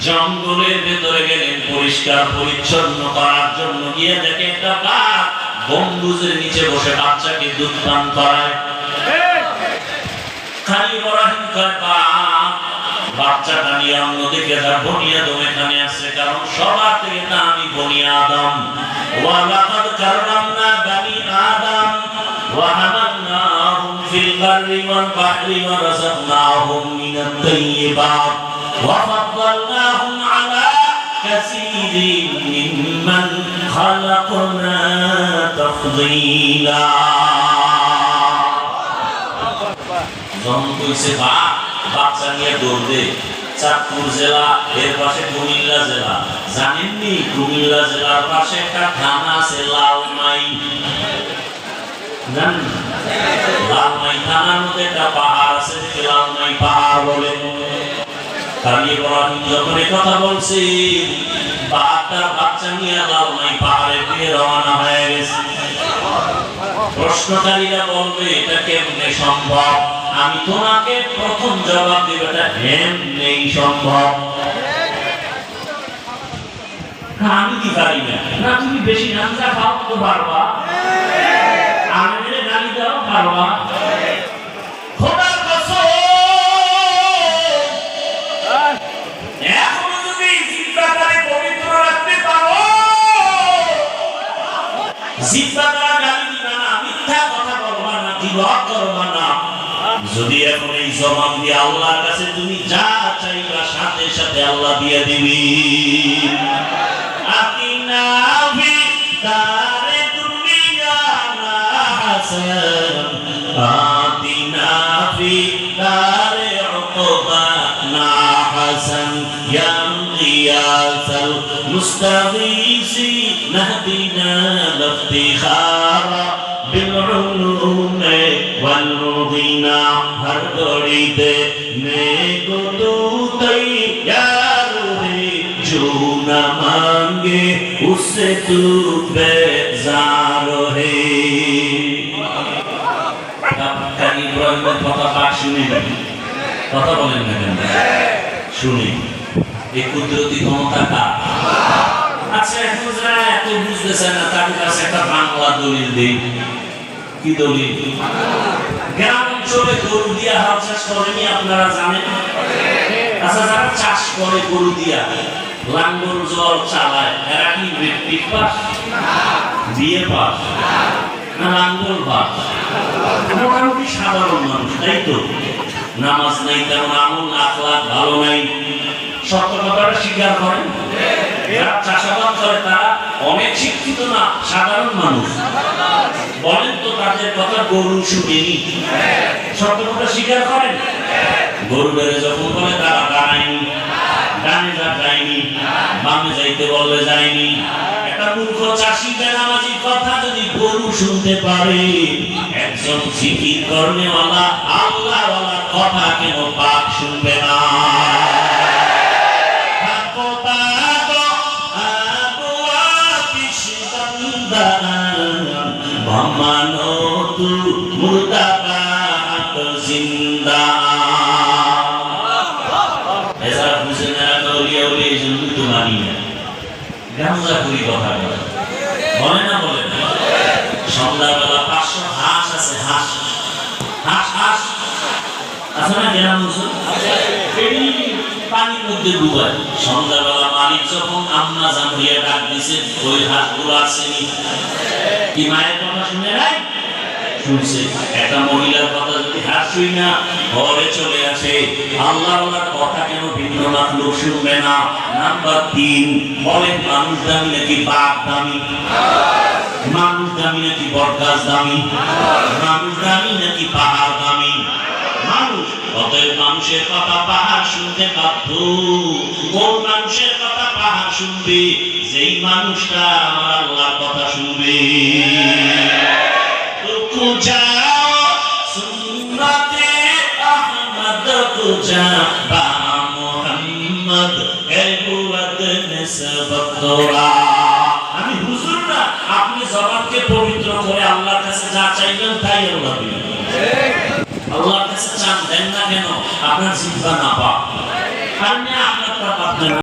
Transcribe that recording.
জঙ্গলের ভেতরে গেলেন পরিষ্কার পরিচ্ছন্ন করার জন্য, গিয়ে দেখে একটা বাঘ গম্বুজের নিচে বসে বাচ্চাকে দুধ পান করায়। খালি ইব্রাহিম কয় বাঘ, বাচ্চাটা নিয়ে অন্যদিকে যা বনি আদম এখানে আসছে, কারণ সবার থেকে দামি বনি আদম। ওয়ালাকাদ কাররামনা বানি আদম ওয়া হামালনাহুম ফিল বাররি ওয়াল বাহরি ওয়া রাযাকনাহুম মিনাত তাইয়্যিবাত ওয়া ফাদ্দালনাহুম আলা কাসীরিন মিম্মান খালাকনা তাফদীলা। যখন কইছে বাচ্চা নিয়ে দৌড়ে, চাঁদপুর জেলা, এর পাশে কুমিল্লা জেলা। জানেননি কুমিল্লা জেলার পাশে একটা থানা আছে লালমাই? জানেন? লালমাই থানার মধ্যে একটা পাহাড় আছে, লালমাই পাহাড় বলে। কারণ ইব্রাহিম যখন এই কথা বলছে, বাচ্চা নিয়ে লালমাই পাহাড়ের দিকে রওনা হয়ে গেছে। প্রশ্নকারীরা বলবে এটা কেমনে সম্ভব? আমি তোমাকে প্রথম জবাব দেব, এটা এমনি সম্ভব। আমি কি পারি না? না, তুমি বেশি নামজা খাও তো পারবা, আমি মেরে গালি দাও পারবা। খোদার কসম, এখন যদি জিহ্বাটাকে পবিত্র রাখতে পারো, জিহ্বাটা গালি দিবা না, মিথ্যা কথা বলবা না, গীবত করবা না। যদি এখন এই জবাব দিয়ে আল্লাহর কাছে তুমি যা চাইবা, সাথে সাথে আল্লাহ দিয়ে দিবি। আতিনা ফি দারে দুনিয়া না হাসান, আতিনা ফি দারে উকবা না হাসান, ইয়া গিয়াসাল মুস্তাগীসি নাহদিনা লিফতিখারা بالعلوم والرضينا ہر گھڑی دے نیکو تو تیار ہے، جو نہ مانگے اس سے تو بیزار ہے۔ ইব্রাহিমের কথা পাঠ শুনি, কথা বলেন না কেন? শুনি। এই কুদরতি ক্ষমতা কার? আচ্ছা, এখন যারা এত বুঝতেছে না, তার কাছে একটা বাংলা দলিল দেই। কি দলিল? গ্রাম অঞ্চলে গরু দিয়া হাল চাষ করেনি, আপনারা জানেন? আচ্ছা, যারা চাষ করে গরু দিয়া লাঙ্গল জল চালায়, এরা কি মেট্রিক পাস, বিএ পাস, না লাঙ্গল পাস? মোটামুটি সাধারণ মানুষ, তাই তো? নামাজ নাই, তেমন আমল আখলাক ভালো নাই, সত্য কথাটা স্বীকার করেন। যারা চাষাবাদ করে তারা অনেক শিক্ষিত না, সাধারণ মানুষ। বলেন তো তাদের কথা গরু শুনেনি? সত্য কথা স্বীকার করেন। গরু বেড়ে যখন বলে তারা দাঁড়ায়নি, ডানে যায়নি, বামে যাইতে বললে যায়নি। একটা মূর্খ চাষি বেনামাজির কথা যদি গরু শুনতে পারে, একজন জিকির কর্মেওয়ালা আল্লাহওয়ালার কথা কেন পাক শুনবে না? মানো তু মুর্দাবাদ জিন্দা। এরা বুঝে না, দলিয়া বলে এই জন্য তো মানি না। গামজা করি কথা বলে, বলে না বলে না? সন্ধ্যাবেলা 500 হাঁস আছে, হাঁস হাঁস হাঁস আছে না গ্রাম অঞ্চল? পানির মধ্যে ডুবায়। সন্ধ্যাবেলা মালিক যখন আম্মা জান হইয়া ডাক দিছে, ওই হাঁসগুলো আসেনি। কি মায়ের কথা শুনে নাই? শুনছে। একটা মহিলার কথা যদি হাঁস শুই না ঘরে চলে আসে, আল্লাহর কথা কেন ভিন্ন লোক শুনবে না? নাম্বার 3, বলেন মানুষ দামি নাকি বাঘ দামি? মানুষ দামি নাকি বটগাছ দামি? মানুষ দামি নাকি পাহাড় দামি? মানুষ। অতএব মানুষের কথা পাহাড় শুনতে বাধ্য। কোন মানুষের কথা পাহাড় শুনবে? যেই মানুষটা আমার আল্লাহর কথা শুনবে। যাও সুন্নতে আহমদ কুজা বা মুহাম্মদ এলবুয়াত নিসবত দোরা। আমি হুজুর না, আপনি জবানকে পবিত্র করে আল্লাহর কাছে যা চাইবেন তাই আল্লাহ দিবেন। আল্লাহর কাছে চান দেন না কেন? আপনার জিহ্বা না পাক, আর না আপনার